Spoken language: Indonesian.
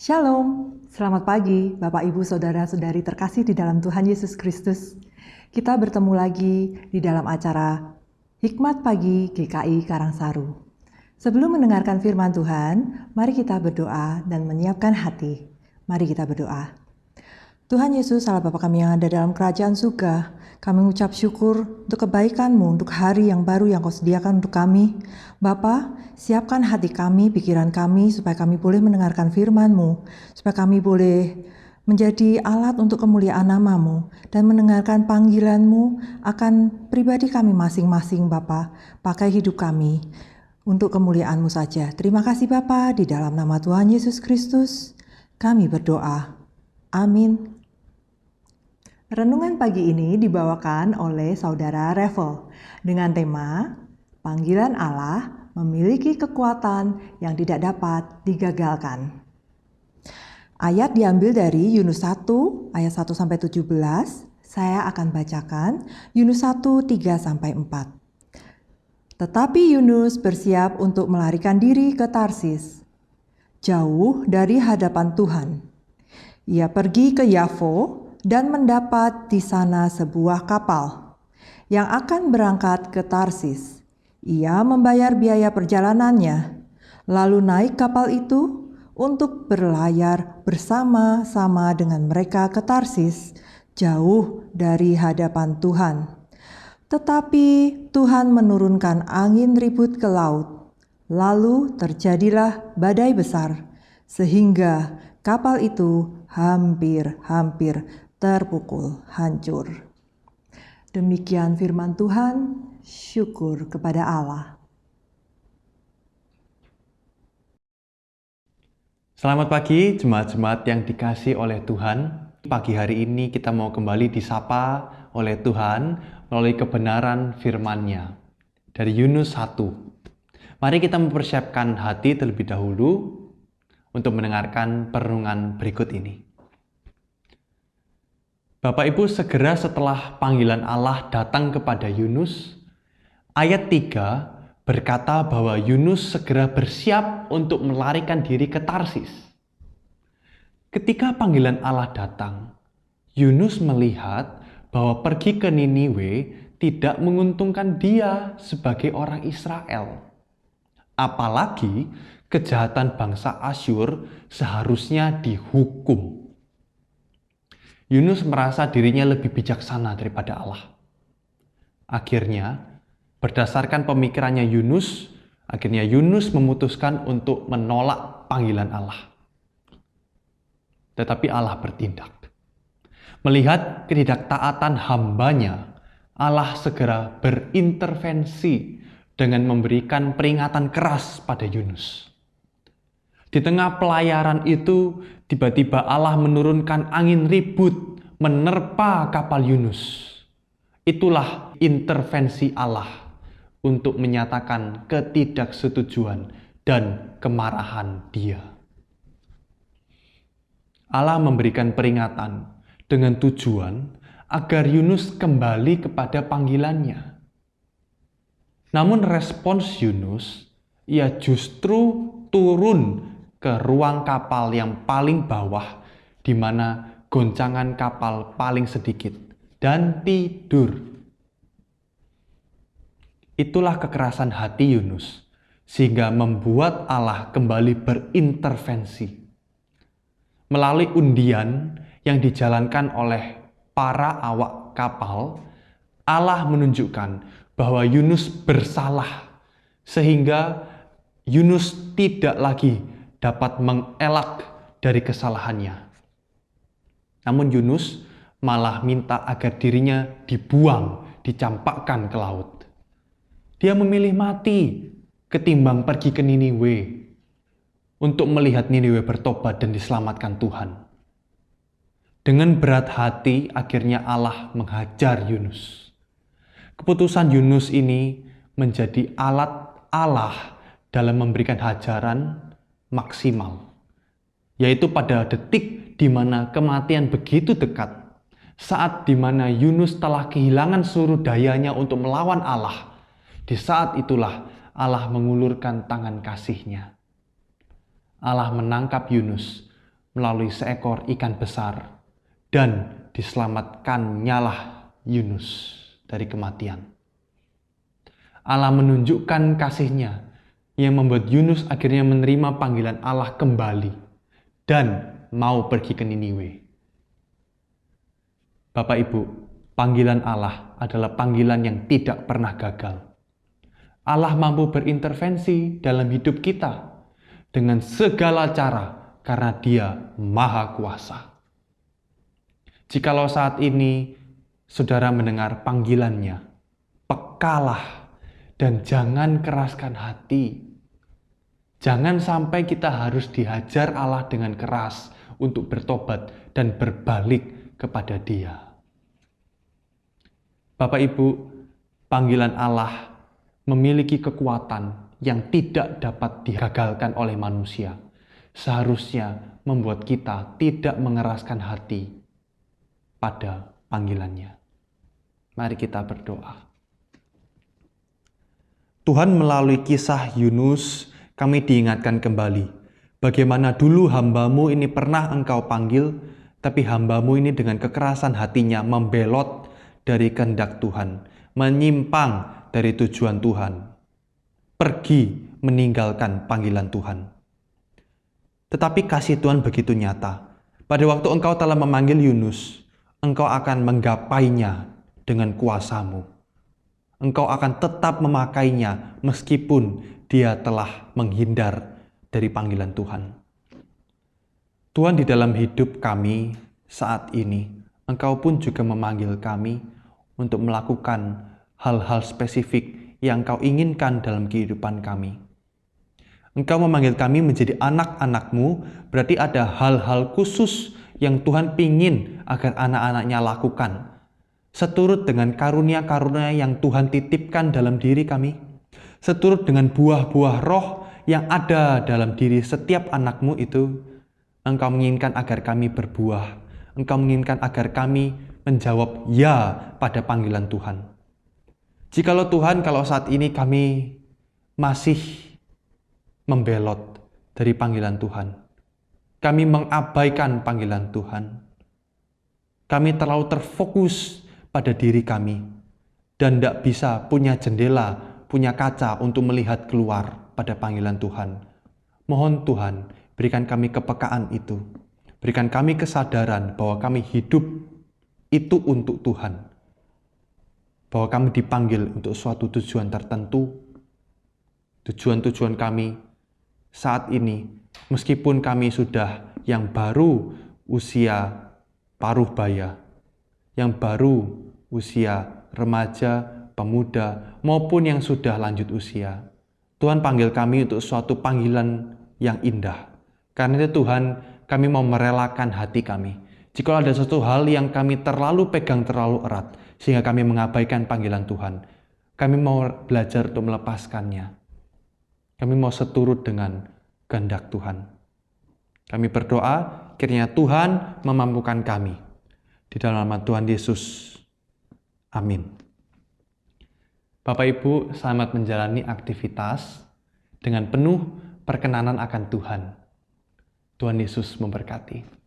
Shalom, selamat pagi Bapak Ibu Saudara-saudari terkasih di dalam Tuhan Yesus Kristus. Kita bertemu lagi di dalam acara Hikmat Pagi GKI Karangsaru. Sebelum mendengarkan firman Tuhan, mari kita berdoa dan menyiapkan hati. Mari kita berdoa. Tuhan Yesus, Allah Bapa kami yang ada dalam kerajaan surga, kami mengucap syukur untuk kebaikan-Mu, untuk hari yang baru yang Kau sediakan untuk kami. Bapa, siapkan hati kami, pikiran kami, supaya kami boleh mendengarkan firman-Mu, supaya kami boleh menjadi alat untuk kemuliaan nama-Mu, dan mendengarkan panggilan-Mu akan pribadi kami masing-masing, Bapa. Pakai hidup kami untuk kemuliaan-Mu saja. Terima kasih Bapa, di dalam nama Tuhan Yesus Kristus, kami berdoa. Amin. Renungan pagi ini dibawakan oleh Saudara Revel dengan tema Panggilan Allah memiliki kekuatan yang tidak dapat digagalkan. Ayat diambil dari Yunus 1 ayat 1-17. Saya akan bacakan Yunus 1 3-4. Tetapi Yunus bersiap untuk melarikan diri ke Tarsis, jauh dari hadapan Tuhan. Ia pergi ke Yafo dan mendapat di sana sebuah kapal yang akan berangkat ke Tarsis. Ia membayar biaya perjalanannya, lalu naik kapal itu untuk berlayar bersama-sama dengan mereka ke Tarsis, jauh dari hadapan Tuhan. Tetapi Tuhan menurunkan angin ribut ke laut, lalu terjadilah badai besar, sehingga kapal itu hampir terpukul hancur. Demikian firman Tuhan, syukur kepada Allah. Selamat pagi jemaat-jemaat yang dikasihi oleh Tuhan. Pagi hari ini kita mau kembali disapa oleh Tuhan melalui kebenaran firman-Nya. Dari Yunus 1. Mari kita mempersiapkan hati terlebih dahulu untuk mendengarkan perenungan berikut ini. Bapak Ibu, segera setelah panggilan Allah datang kepada Yunus, ayat 3 berkata bahwa Yunus segera bersiap untuk melarikan diri ke Tarsis. Ketika panggilan Allah datang, Yunus melihat bahwa pergi ke Niniwe tidak menguntungkan dia sebagai orang Israel. Apalagi kejahatan bangsa Asyur seharusnya dihukum. Yunus merasa dirinya lebih bijaksana daripada Allah. Akhirnya, berdasarkan pemikirannya Yunus memutuskan untuk menolak panggilan Allah. Tetapi Allah bertindak. Melihat ketidaktaatan hambanya, Allah segera berintervensi dengan memberikan peringatan keras pada Yunus. Di tengah pelayaran itu, tiba-tiba Allah menurunkan angin ribut menerpa kapal Yunus. Itulah intervensi Allah untuk menyatakan ketidaksetujuan dan kemarahan Dia. Allah memberikan peringatan dengan tujuan agar Yunus kembali kepada panggilannya. Namun respons Yunus, ia justru turun ke ruang kapal yang paling bawah, di mana goncangan kapal paling sedikit, dan tidur. Itulah kekerasan hati Yunus, sehingga membuat Allah kembali berintervensi. Melalui undian yang dijalankan oleh para awak kapal, Allah menunjukkan bahwa Yunus bersalah, sehingga Yunus tidak lagi dapat mengelak dari kesalahannya. Namun Yunus malah minta agar dirinya dibuang, dicampakkan ke laut. Dia memilih mati ketimbang pergi ke Niniwe untuk melihat Niniwe bertobat dan diselamatkan Tuhan. Dengan berat hati, akhirnya Allah menghajar Yunus. Keputusan Yunus ini menjadi alat Allah dalam memberikan hajaran maksimal, yaitu pada detik di mana kematian begitu dekat, saat di mana Yunus telah kehilangan seluruh dayanya untuk melawan Allah. Di saat itulah Allah mengulurkan tangan kasih-Nya. Allah menangkap Yunus, melalui seekor ikan besar dan diselamatkan-nyalah Yunus dari kematian. Allah menunjukkan kasih-Nya yang membuat Yunus akhirnya menerima panggilan Allah kembali dan mau pergi ke Niniwe. Bapak Ibu, panggilan Allah adalah panggilan yang tidak pernah gagal. Allah mampu berintervensi dalam hidup kita dengan segala cara karena Dia Maha Kuasa. Jikalau saat ini saudara mendengar panggilannya, pekalah dan jangan keraskan hati. Jangan sampai kita harus dihajar Allah dengan keras untuk bertobat dan berbalik kepada Dia. Bapak Ibu, panggilan Allah memiliki kekuatan yang tidak dapat digagalkan oleh manusia. Seharusnya membuat kita tidak mengeraskan hati pada panggilannya. Mari kita berdoa. Tuhan, melalui kisah Yunus, kami diingatkan kembali bagaimana dulu hamba-Mu ini pernah Engkau panggil, tapi hamba-Mu ini dengan kekerasan hatinya membelot dari kehendak Tuhan, menyimpang dari tujuan Tuhan, pergi meninggalkan panggilan Tuhan. Tetapi kasih Tuhan begitu nyata. Pada waktu Engkau telah memanggil Yunus, Engkau akan menggapainya dengan kuasa-Mu. Engkau akan tetap memakainya meskipun dia telah menghindar dari panggilan Tuhan. Tuhan, di dalam hidup kami saat ini, Engkau pun juga memanggil kami untuk melakukan hal-hal spesifik yang Engkau inginkan dalam kehidupan kami. Engkau memanggil kami menjadi anak-anak-Mu, berarti ada hal-hal khusus yang Tuhan pingin agar anak-anaknya lakukan, seturut dengan karunia-karunia yang Tuhan titipkan dalam diri kami, seturut dengan buah-buah roh yang ada dalam diri setiap anak-Mu itu. Engkau menginginkan agar kami berbuah. Engkau menginginkan agar kami menjawab ya pada panggilan Tuhan. Jikalau Tuhan, kalau saat ini kami masih membelot dari panggilan Tuhan, kami mengabaikan panggilan Tuhan, kami terlalu terfokus pada diri kami dan tidak bisa punya jendela, punya kaca untuk melihat keluar pada panggilan Tuhan. Mohon Tuhan, berikan kami kepekaan itu. Berikan kami kesadaran bahwa kami hidup itu untuk Tuhan. Bahwa kami dipanggil untuk suatu tujuan tertentu. Tujuan-tujuan kami saat ini, meskipun kami sudah yang baru usia paruh baya, yang baru usia remaja, pemuda, maupun yang sudah lanjut usia, Tuhan panggil kami untuk suatu panggilan yang indah. Karena itu Tuhan, kami mau merelakan hati kami. Jika ada suatu hal yang kami terlalu pegang terlalu erat, sehingga kami mengabaikan panggilan Tuhan, kami mau belajar untuk melepaskannya. Kami mau seturut dengan kehendak Tuhan. Kami berdoa, kiranya Tuhan memampukan kami. Di dalam nama Tuhan Yesus. Amin. Bapak Ibu, selamat menjalani aktivitas dengan penuh perkenanan akan Tuhan. Tuhan Yesus memberkati.